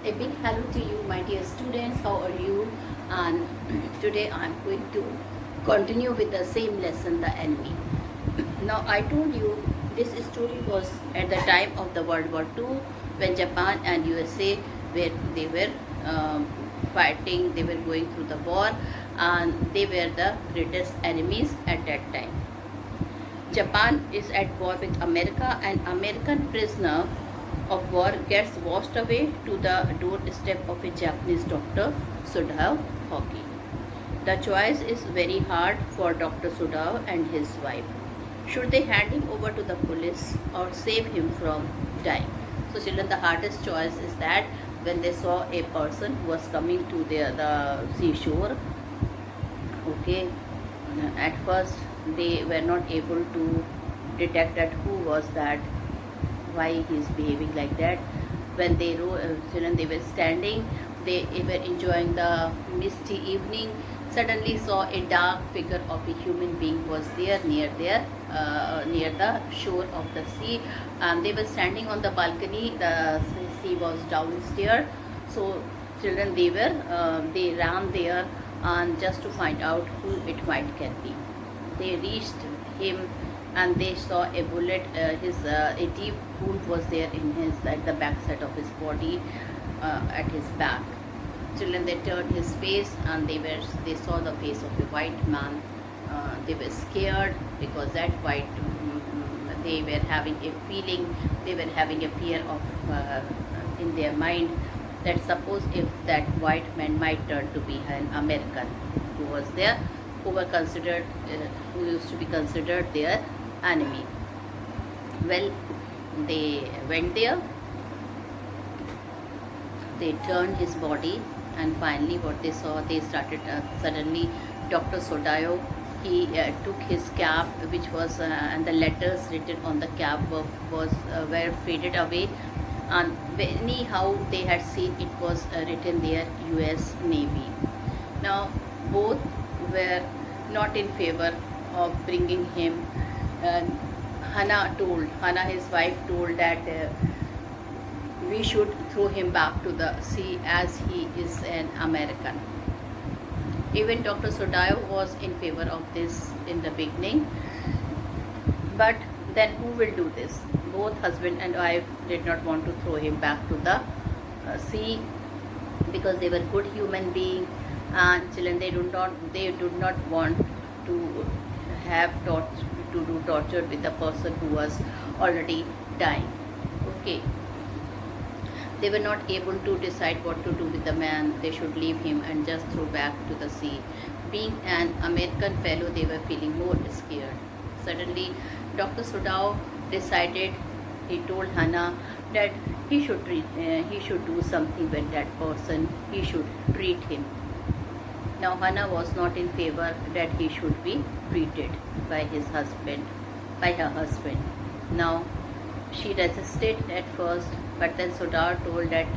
A big hello to you, my dear students. How are you? And today I'm going to continue with the same lesson, the enemy. Now, I told you this story was at the time of the World War II when Japan and USA were fighting, they were going through the war, and they were the greatest enemies at that time. Japan is at war with America, and American prisoner of war gets washed away to the doorstep of a Japanese doctor, Sudhao Hoki. The choice is very hard for Dr. Sudhao and his wife. Should they hand him over to the police or save him from dying? So children, the hardest choice is that when they saw a person who was coming to the seashore, okay, at first they were not able to detect that who was that, why he is behaving like that. When they children, they were standing, they were enjoying the misty evening, suddenly saw a dark figure of a human being was there near the shore of the sea. They were standing on the balcony, the sea was downstairs. So children, they ran there and just to find out who it might can be. They reached him and they saw a bullet. A deep wound was there in his at the back side of his body, at his back. Children, they turned his face and they saw the face of a white man. They were scared because that white they were having a feeling, they were having a fear of in their mind that suppose if that white man might turn to be an American who was there, who were considered, who used to be considered their enemy. Well, they went there, they turned his body, and finally what they saw, they started suddenly Dr. Sudhao, he took his cap, which was and the letters written on the cap were faded away, and anyhow they had seen it was written there US Navy. Now both were not in favor of bringing him. Hannah, his wife, told that we should throw him back to the sea as he is an American. Even Dr. Sudhao was in favor of this in the beginning, but then who will do this? Both husband and wife did not want to throw him back to the sea because they were good human beings, and children, they do not want to have to do torture with a person who was already dying. Okay, they were not able to decide what to do with the man. They should leave him and just throw back to the sea. Being an American fellow, they were feeling more scared. Suddenly Dr. Sudhao decided, he told Hannah that he should do something with that person, he should treat him. Now Hannah was not in favor that he should be treated by her husband. Now she resisted at first, but then Sudhao told that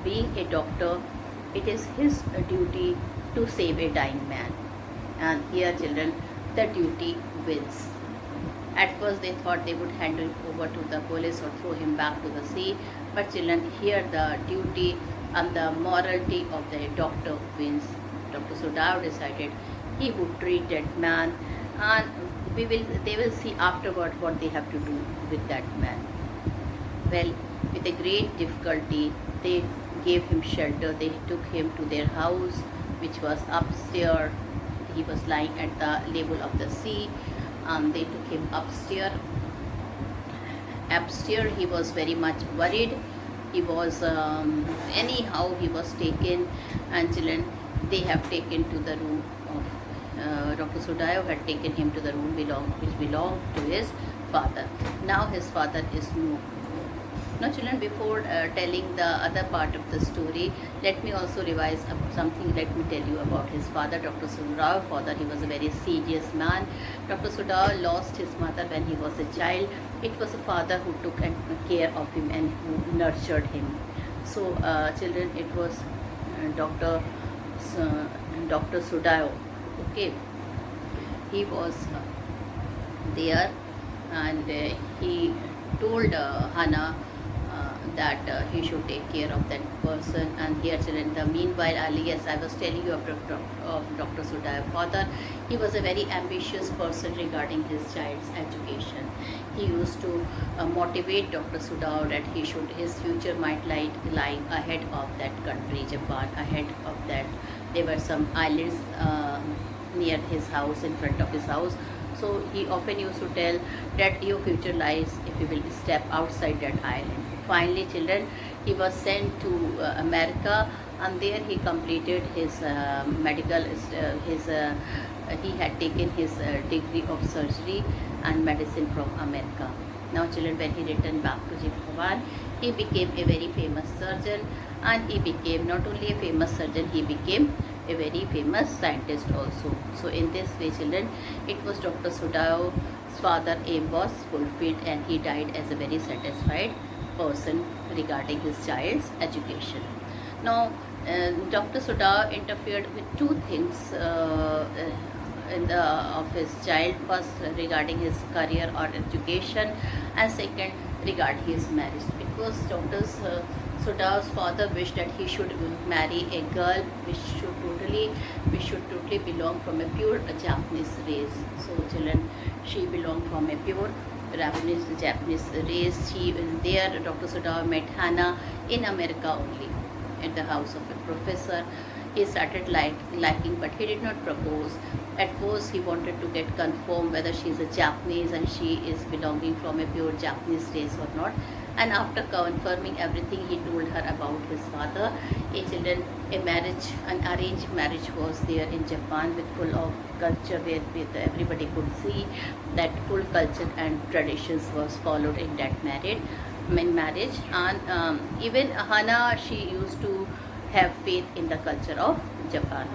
being a doctor, it is his duty to save a dying man. And here children, the duty wins. At first they thought they would hand him over to the police or throw him back to the sea, but children, here the duty and the morality of the doctor wins. Dr. Sudhao decided he would treat that man, and they will see afterward what they have to do with that man. Well, with a great difficulty, they gave him shelter. They took him to their house, which was upstairs. He was lying at the level of the sea. They took him upstairs. Upstairs, he was very much worried. He was anyhow he was taken, and children, they have taken to the room of Dr. Sudhao had taken him to the room which belonged to his father. Now his father is no. Now children, before telling the other part of the story, let me also revise something. Let me tell you about his father, Dr. Sudhao's father. He was a very serious man. Dr. Sudhao lost his mother when he was a child. It was a father who took care of him and who nurtured him. So children, it was Dr. Sudhao. Okay, he was there, and he told Hannah that he should take care of that person. And here children, the meanwhile Ali, yes, I was telling you of Dr. Sudhir father. He was a very ambitious person regarding his child's education. He used to motivate Dr. Sudhir that his future might lie ahead of that country, Japan, ahead of that. There were some islands near his house, in front of his house. So he often used to tell that your future lies if you will step outside that island. Finally, children, he was sent to America, and there he completed his he had taken his degree of surgery and medicine from America. Now, children, when he returned back to Japan, he became a very famous surgeon, and he became not only a famous surgeon, he became a very famous scientist also. So in this way, children, it was Dr. Sudhir's father aim was fulfilled, and he died as a very satisfied person regarding his child's education. Now, Dr. Sudhir interfered with two things of his child. First, regarding his career or education, and second, regarding his marriage. Because Dr. Sudhir's father wished that he should marry a girl which should totally belong from a pure Japanese race. So, children, she belonged from a pure Japanese race. There Dr. Sudhir met Hannah in America only, at the house of a professor. He started liking, but he did not propose. At first, he wanted to get confirmed whether she is a Japanese and she is belonging from a pure Japanese race or not. And after confirming everything, he told her about his father. An arranged marriage was there in Japan with full of culture, where everybody could see that full culture and traditions was followed in that marriage. And even Hana, she used to have faith in the culture of Japan.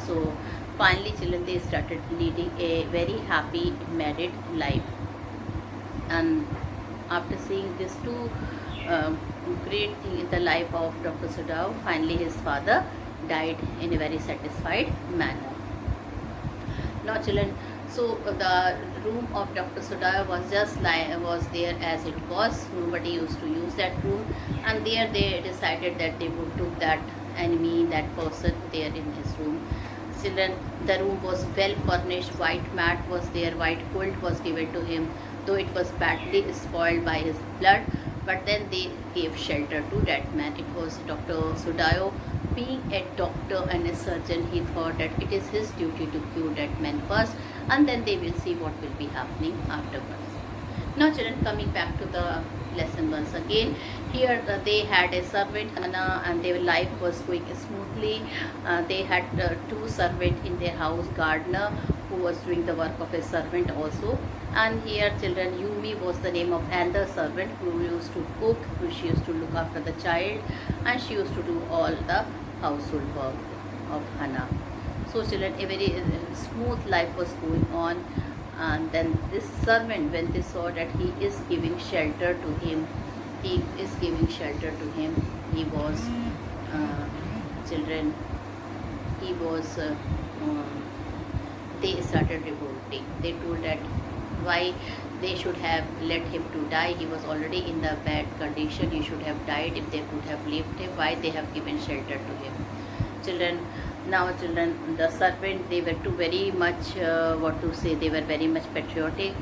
So finally, children, they started leading a very happy married life. And after seeing these two great things in the life of Dr. Sudhir, finally his father died in a very satisfied manner. Now, children, so the room of Dr. Sudhir was there as it was. Nobody used to use that room, and there they decided that they would took that enemy, that person there in his room. Children, the room was well furnished. White mat was there. White quilt was given to him, though it was badly spoiled by his blood. But then they gave shelter to that man. It was Dr. Sudhir. Being a doctor and a surgeon, he thought that it is his duty to cure that man first, and then they will see what will be happening afterwards. Now, children, coming back to the lesson once again, here they had a servant, Hannah, and their life was going smoothly. They had two servants in their house, gardener who was doing the work of a servant also. And here, children, Yumi was the name of another servant who used to cook, she used to look after the child, and she used to do all the household work of Hannah. So, children, a very smooth life was going on. And then this servant, when they saw that he is giving shelter to him, he was children, he was they started revolting. They told that why they should have let him to die. He was already in the bad condition. He should have died if they could have left him. Why they have given shelter to him? Children, now, children, the servant, they were too very much they were very much patriotic.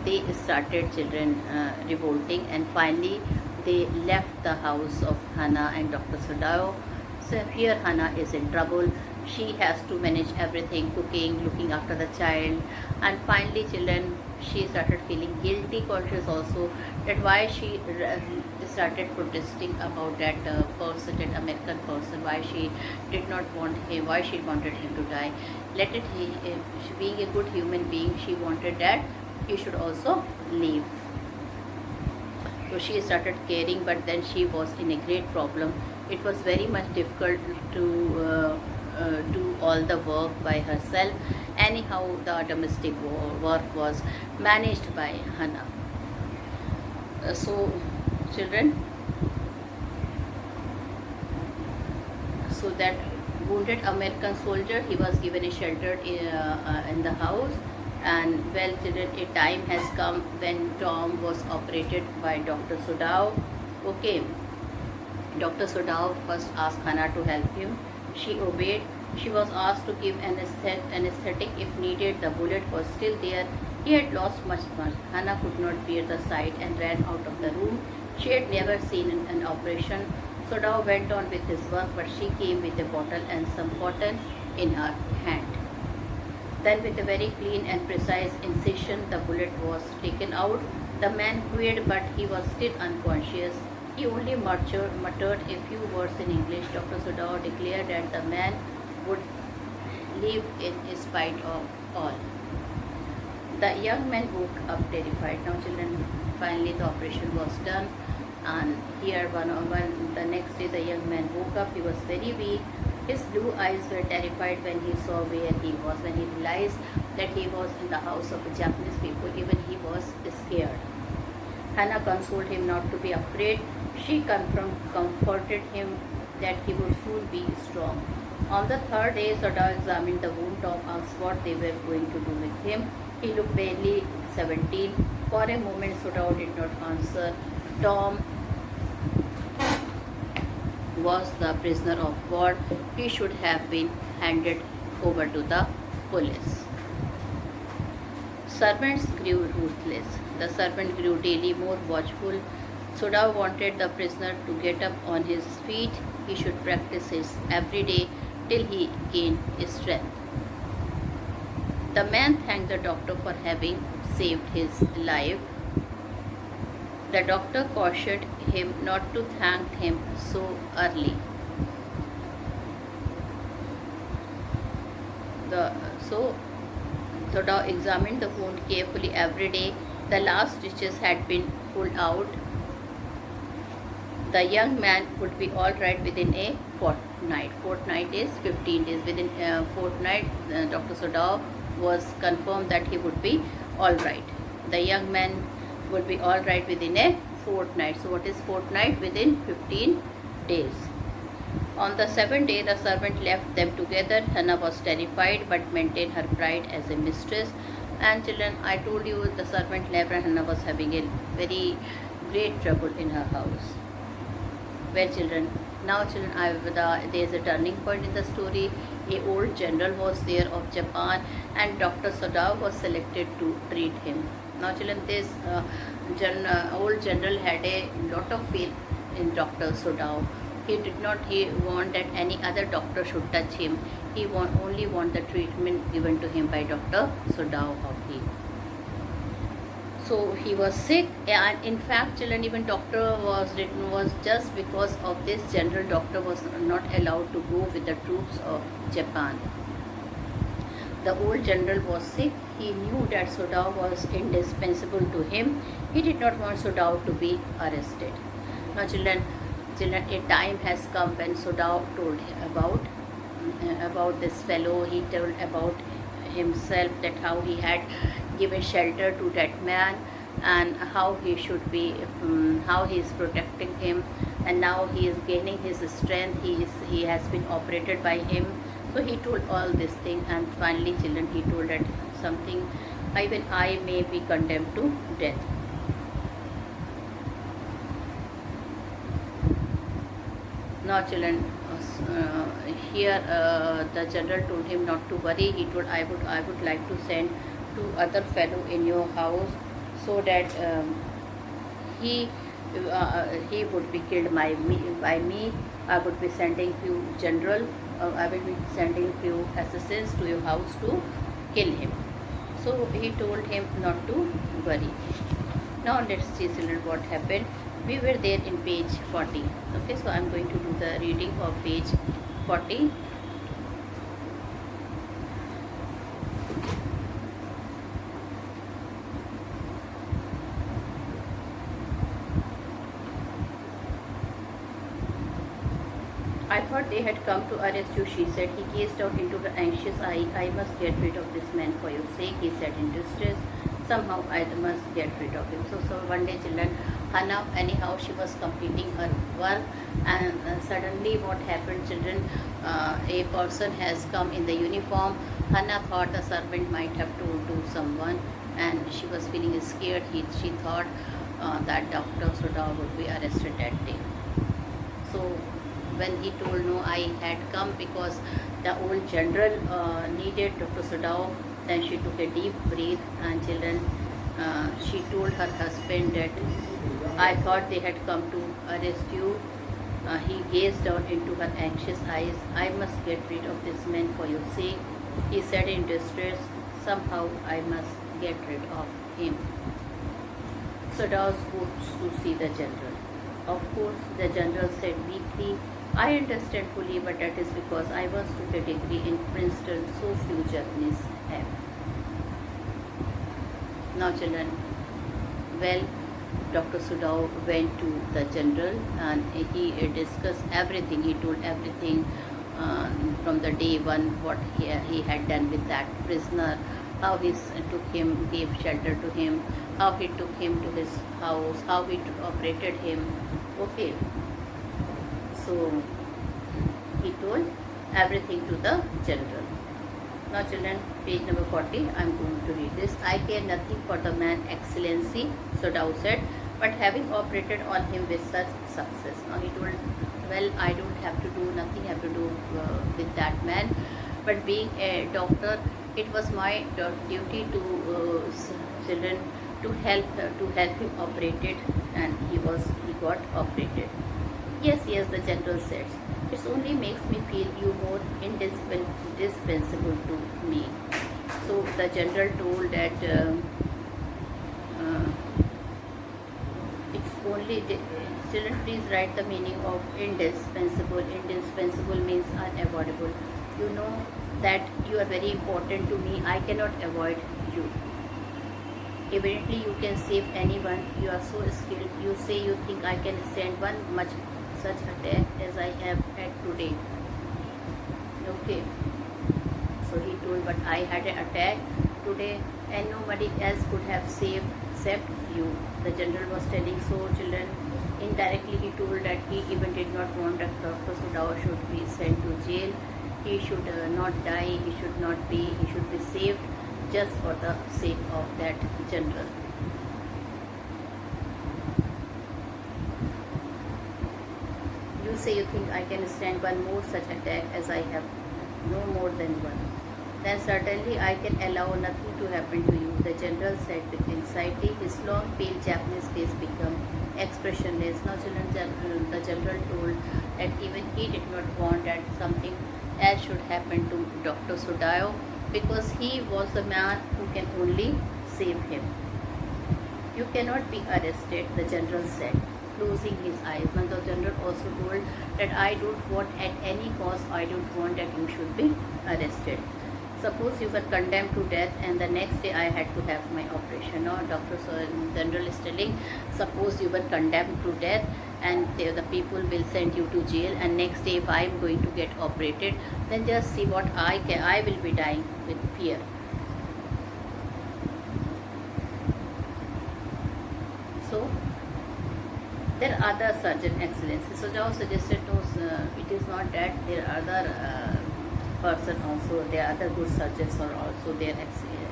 They started, children, revolting, and finally they left the house of Hannah and Dr. Sudhir. So here Hannah is in trouble. She has to manage everything, cooking, looking after the child, and finally, children, she started feeling guilty conscious also, that why she started protesting about that person, that American person, why she did not want him, why she wanted him to die. Being a good human being, she wanted that he should also leave. So she started caring, but then she was in a great problem. It was very much difficult to do all the work by herself. Anyhow, the domestic work was managed by Hannah. So, children, so that wounded American soldier, he was given a shelter in the house. And well, children, a time has come when Tom was operated by Dr. Sudhir. Okay, Dr. Sudhav first asked Hannah to help him. She obeyed. She was asked to give anesthetic if needed. The bullet was still there. He had lost much blood. Hannah could not bear the sight and ran out of the room. She had never seen an operation. Sudhav went on with his work, but she came with a bottle and some cotton in her hand. Then, with a very clean and precise incision, the bullet was taken out. The man quailed, but he was still unconscious. He only muttered a few words in English. Dr. Sudhav declared that the man would live in spite of all. The young man woke up terrified. Now, children, finally the operation was done. And here, the next day, the young man woke up. He was very weak. His blue eyes were terrified when he saw where he was. When he realized that he was in the house of Japanese people, even he was scared. Hannah consoled him not to be afraid. She comforted him that he would soon be strong. On the third day, Sudhav examined the wound. Tom asked what they were going to do with him. He looked barely 17. For a moment, Sudhav did not answer. Tom was the prisoner of war. He should have been handed over to the police. Servants grew ruthless. The servant grew daily more watchful. Sudhav wanted the prisoner to get up on his feet. He should practice it every day till he gained strength. The man thanked the doctor for having saved his life. The doctor cautioned him not to thank him so early. So Sudhav examined the wound carefully every day. The last stitches had been pulled out. The young man would be all right within a fortnight. Fortnight is 15 days. Within a fortnight, Dr. Sudhav was confirmed that he would be all right. The young man would be all right within a fortnight. So what is fortnight? Within 15 days. On the seventh day, the servant left them together. Hannah was terrified but maintained her pride as a mistress. And children, I told you the servant left and Hannah was having a very great trouble in her house. Well, children, now children, there is a turning point in the story. A old general was there of Japan, and Dr. Sudhav was selected to treat him. Now, children, this old general had a lot of faith in Dr. Sudhav. He did not want that any other doctor should touch him. He only want the treatment given to him by Dr. Sudhav Hawking. So he was sick, and in fact, children, even doctor was just because of this general. Doctor was not allowed to go with the troops of Japan. The old general was sick. He knew that Sudhav was indispensable to him. He did not want Sudhav to be arrested. Now, children, a time has come when Sudhav told about this fellow. He told about himself, that how he had given shelter to that man and how he should be, how he is protecting him, and now he is gaining his strength. He has been operated by him. So he told all this thing, and finally, children, he told that something, even I may be condemned to death. Now, children, here the general told him not to worry. He told, I would like to send two other fellow in your house, so that he would be killed by me. I would be sending few general. I will be sending few assassins to your house to kill him. So he told him not to worry. Now let's see, children, what happened. We were there in page 40. Okay, so I'm going to do the reading of page 40. I thought they had come to arrest you, she said. He gazed out into her anxious eye. I must get rid of this man for your sake, he said in distress. Somehow I must get rid of him. So one day, children, Hannah, anyhow, she was completing her work, and suddenly what happened, children, a person has come in the uniform. Hannah thought the servant might have told to someone, and she was feeling scared. She thought that Dr. Sudhao would be arrested that day. So when he told no, I had come because the old general needed Dr. Sudhao, then she took a deep breath and children, she told her husband that I thought they had come to arrest you. He gazed down into her anxious eyes. I must get rid of this man for your sake, he said in distress. Somehow I must get rid of him. Sudhao goes to see the general. Of course, the general said weakly, I understand fully, but that is because I once took a degree in Princeton, so few Japanese have. Now children, well, Dr. Sudhao went to the general and he discussed everything. He told everything from the day one, what he had done with that prisoner, how he took him, gave shelter to him, how he took him to his house, how he operated him. Okay, so he told everything to the general. Now children, page number 40, I am going to read this. I care nothing for the man, Excellency, Sudhao said, but having operated on him with such success. Now he told, well, I don't have to do, nothing have to do with that man, but being a doctor, it was my duty to children to help him operated, and he got operated. Yes, the general said. It only makes me feel you more indispensable to me. So the general told that it's only, children, please write the meaning of indispensable. Indispensable means unavoidable. You know that you are very important to me. I cannot avoid you. Evidently, you can save anyone. You are so skilled. You say you think I can stand one much such attack as I have had today. Okay. So he told, but I had an attack today and nobody else could have saved except you. The general was telling. So children, indirectly he told that he even did not want that Dr. Sudhao should be sent to jail. He should not die. He should be saved just for the sake of that general. You say you think I can stand one more such attack as I have, no more than one. Then certainly I can allow nothing to happen to you, the general said with anxiety. His long pale Japanese face became expressionless. Now children, the general told that even he did not want that something else should happen to Dr. Sudhao, because he was the man who can only save him. You cannot be arrested, the general said, closing his eyes. Now the general also told that I don't want at any cost, I don't want that you should be arrested. Suppose you were condemned to death and the next day I had to have my operation. Now Dr. General is telling, suppose you were condemned to death and the people will send you to jail, and next day if I am going to get operated, then just see what I will be dying with fear. So there are other surgeon excellencies. So Sudhao suggested no, it is not that, there are other person also, there are other good surgeons are also their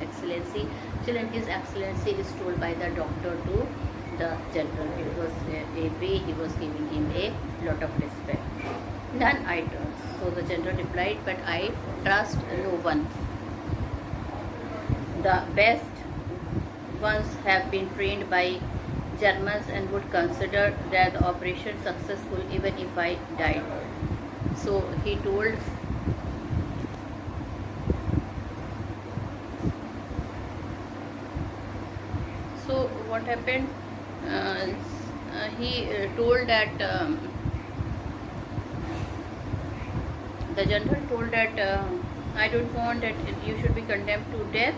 excellency. Children, his excellency is told by the doctor to the general. It was a way he was giving him a lot of respect. None I trust. So the general replied, but I trust no one. The best ones have been trained by Germans and would consider that the operation successful even if I died. So he told, so what happened, he told that the general told that I don't want that you should be condemned to death.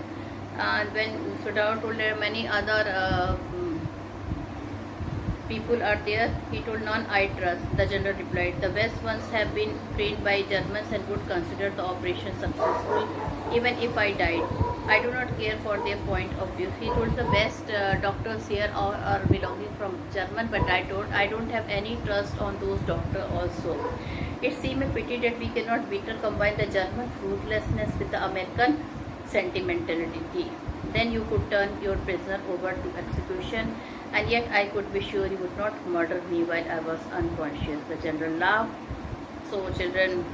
And when Sudhao told there are many other people are there, he told, none I trust. The general replied, the best ones have been trained by Germans and would consider the operation successful even if I died. I do not care for their point of view. He told the best doctors here are belonging from German, but I don't have any trust on those doctors also. It seems a pity that we cannot better combine the German ruthlessness with the American sentimentality. Then you could turn your prisoner over to execution and yet I could be sure you would not murder me while I was unconscious. The general laughed. So, children,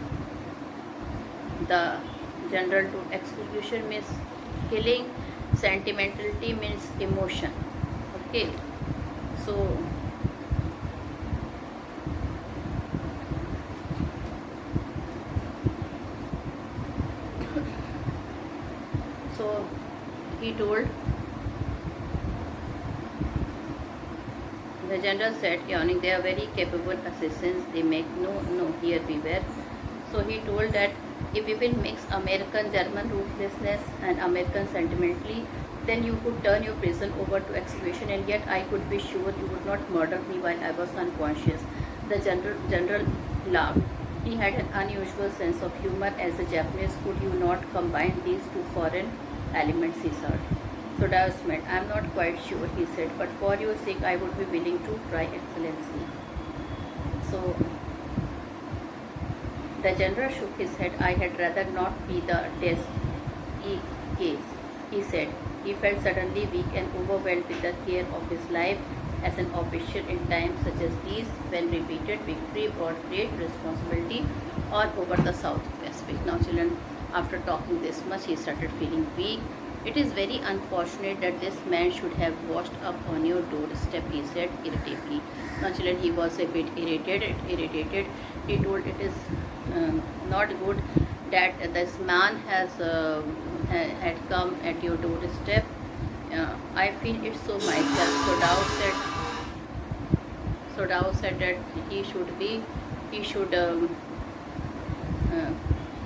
the general to execution means killing, sentimentality means emotion. Okay, so so he told, the general said, yawning, they are very capable assassins. They make no, here beware. So he told that if we will mix American German ruthlessness and American sentimentally, then you could turn your prison over to execution, and yet I could be sure you would not murder me while I was unconscious. The general laughed. He had an unusual sense of humor. As a Japanese, could you not combine these two foreign elements, he said. So Dao smiled. I am not quite sure, he said, but for your sake I would be willing to try, Excellency. So the general shook his head. I had rather not be the test case, he said. He felt suddenly weak and overwhelmed with the care of his life as an official in times such as these, when repeated victory brought great responsibility all over the South Pacific. Now, children, after talking this much, he started feeling weak. It is very unfortunate that this man should have washed up on your doorstep, he said irritably. Now, children, he was a bit irritated. He told it is not good that this man had come at your doorstep. I feel it so myself. So Dao said that he should,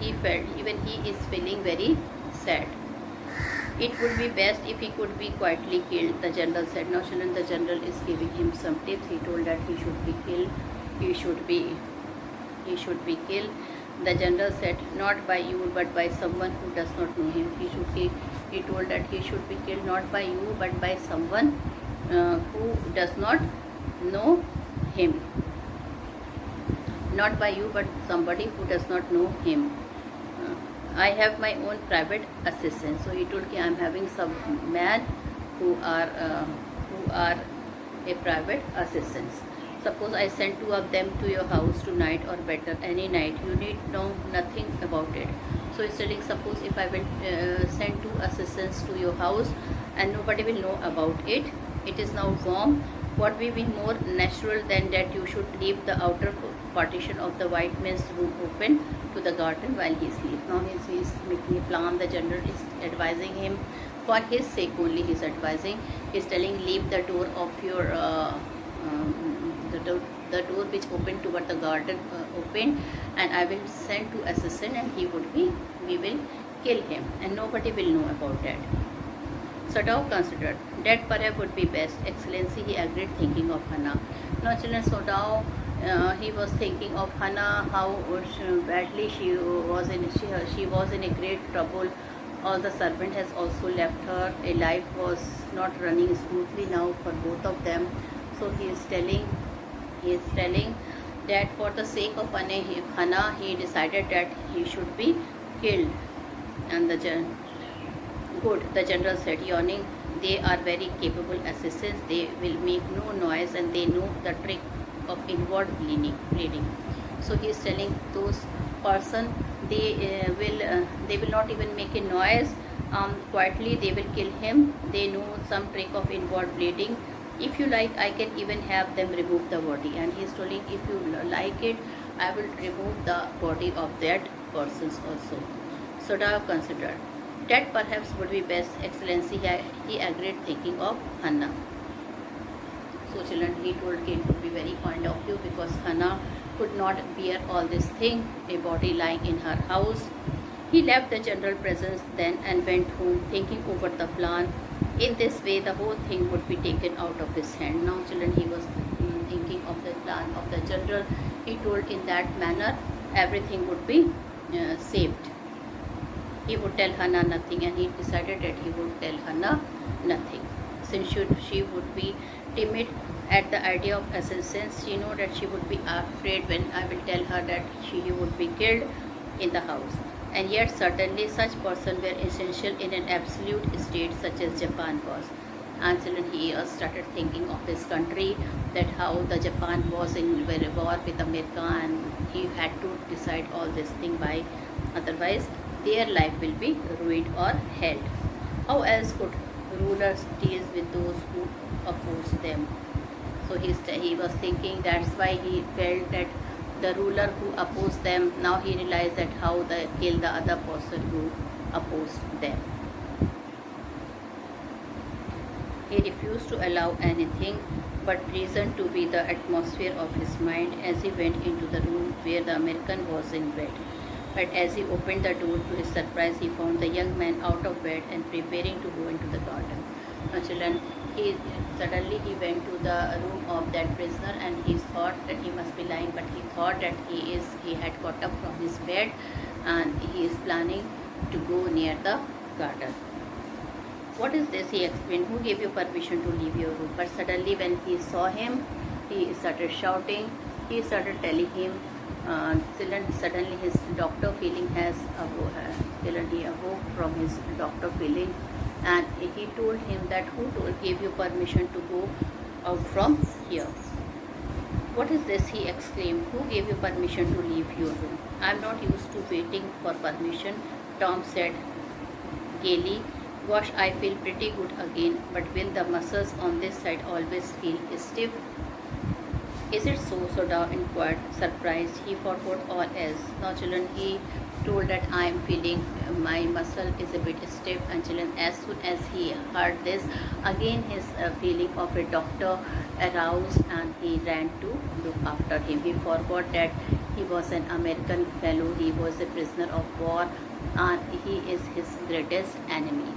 he felt, even he is feeling very sad. It would be best if he could be quietly killed, the general said. Now, children, the general is giving him some tips. He told that he should be killed. He should be killed. The general said, not by you, but by someone who does not know him. He told that he should be killed not by you, but by someone who does not know him. Not by you, but somebody who does not know him. I have my own private assistant. So he told that I am having some men who are a private assistants. Suppose I send two of them to your house tonight, or better, any night. You need know nothing about it. So he's telling, suppose if I will send two assistants to your house and nobody will know about it. It is now warm. What will be more natural than that you should leave the outer partition of the white man's room open to the garden while he sleeps. Now he is making a plan. The general is advising him for his sake only. He is advising. He is telling, leave the door of your the door which open toward the garden open, and I will send to assassin, and we will kill him, and nobody will know about that. So Dao considered that perhaps would be best, Excellency. He agreed, thinking of Hannah. Now, children, so Dao he was thinking of Hannah, how badly she was in a great trouble. All the servant has also left her. A life was not running smoothly now for both of them. So he is telling that for the sake of Hannah, he decided that he should be killed. And the general said, yawning, they are very capable assassins. They will make no noise, and they know the trick of inward bleeding. So he is telling those person, they will not even make a noise. Quietly they will kill him. They know some trick of inward bleeding. If you like, I can even have them remove the body. And he is telling, if you like it, I will remove the body of that persons also. So Dao considered that perhaps would be best, Excellency. He agreed, thinking of Hannah. So children, he told Kate would be very fond of you, because Hannah could not bear all this thing, a body lying in her house. He left the general presence then and went home, thinking over the plan. In this way, the whole thing would be taken out of his hand. Now, children, he was thinking of the plan of the general. He told in that manner, everything would be saved. He would tell Hannah nothing, and he decided that he would tell Hannah nothing. Since she would be timid at the idea of assassins, she knew that she would be afraid when I will tell her that she would be killed in the house. And yet certainly such persons were essential in an absolute state such as Japan was. And children, he started thinking of his country, that how the Japan was in war with America, and he had to decide all this thing by, otherwise their life will be ruined or held. How else could rulers deal with those who oppose them? So he was thinking, that's why he felt that the ruler who opposed them, now he realized that how they kill the other person who opposed them. He refused to allow anything but reason to be the atmosphere of his mind as he went into the room where the American was in bed. But as he opened the door, to his surprise, he found the young man out of bed and preparing to go into the garden. Now, children, suddenly he went to the room of that prisoner, and he thought that he must be lying, but he thought that he had got up from his bed, and he is planning to go near the garden. What is this? He explained. Who gave you permission to leave your room? But suddenly when he saw him, he started shouting. He started telling him, suddenly his doctor feeling has awoke. He awoke from his doctor feeling, and he told him that gave you permission to go out from here? What is this? He exclaimed. Who gave you permission to leave your room? I am not used to waiting for permission, Tom said gaily. Gosh, I feel pretty good again, but will the muscles on this side always feel stiff? Is it so? Soda inquired, surprised. He forgot all else. Now, children, he told that I am feeling my muscle is a bit stiff. And children, as soon as he heard this, again his feeling of a doctor aroused, and he ran to look after him. He forgot that he was an American fellow. He was a prisoner of war, and he is his greatest enemy.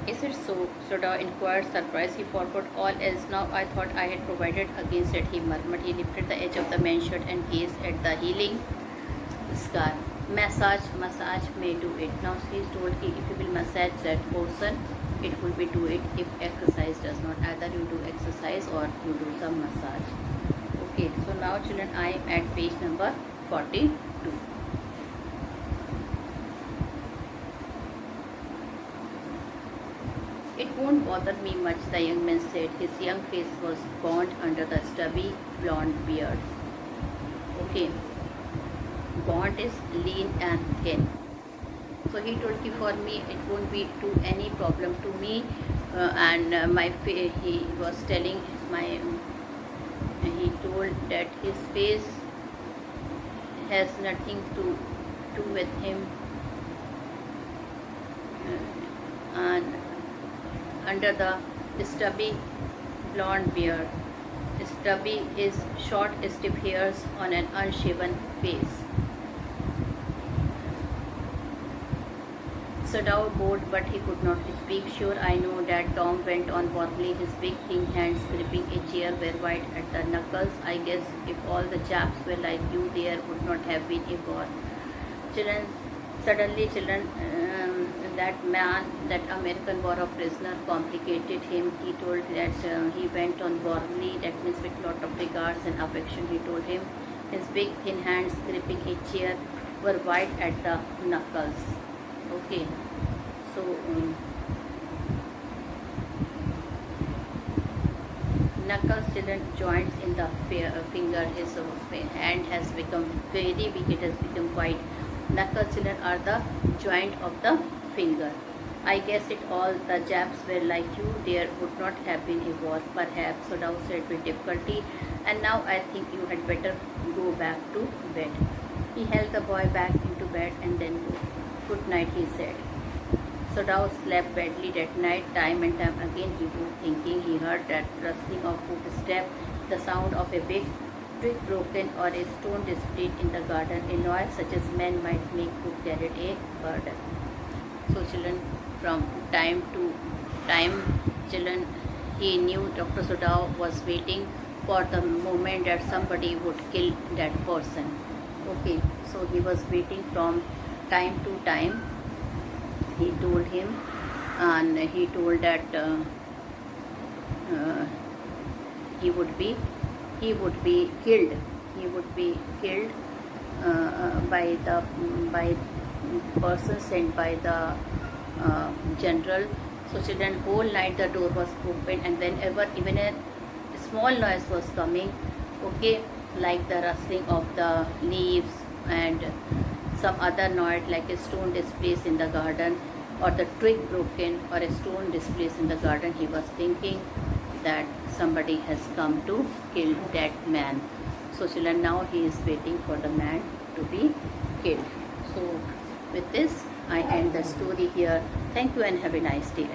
Is it so? Soda inquired, surprised. He forgot all else. Now I thought I had provided against it, he murmured. He lifted the edge of the man's shirt and gazed at the healing scar. Massage may do it. Now he is told, if you will massage that portion, it will be do it. If exercise does not, either you do exercise or you do some massage. Okay, so now children, I am at page number 42. It won't bother me much, the young man said. His young face was gaunt under the stubby blonde beard. Okay, gaunt is lean and thin. So he told me, for me it won't be to any problem to me, he was telling he told that his face has nothing to do with him, and under the stubby blonde beard. Stubby is short, stiff hairs on an unshaven face. Sadao bowed, but he could not speak. Sure, I know that, Tom went on warmly, his big thin hands gripping a chair were white at the knuckles. I guess if all the chaps were like you, there would not have been a war. Suddenly, that man, that American war of prisoner, complicated him. He told that he went on warmly, that means with lot of regards and affection, he told him. His big thin hands gripping a chair were white at the knuckles. Okay, so knuckles, children, joints in the finger. His hand has become very weak, it has become white. Knuckles, children, are the joint of the finger. I guess it all the Japs were like you, there would not have been a war, perhaps, Sodao said with difficulty. And now I think you had better go back to bed. He held the boy back into bed and then go. Good night, he said. Sodao slept badly that night. Time and time again he was thinking. He heard that rustling of footsteps, the sound of a big twig broken or a stone split in the garden, a noise such as men might make who carried a burden. So children, from time to time, children, he knew Dr. Sodao was waiting for the moment that somebody would kill that person. Okay, so he was waiting from time to time. He told him, and he told that he would be killed. He would be killed by person sent by the general. So children, whole night the door was open, and whenever even a small noise was coming, okay, like the rustling of the leaves and some other noise like a stone displaced in the garden, or the twig broken, or a stone displaced in the garden, he was thinking that somebody has come to kill that man. So children, now he is waiting for the man to be killed. So with this I end the story here. Thank you and have a nice day.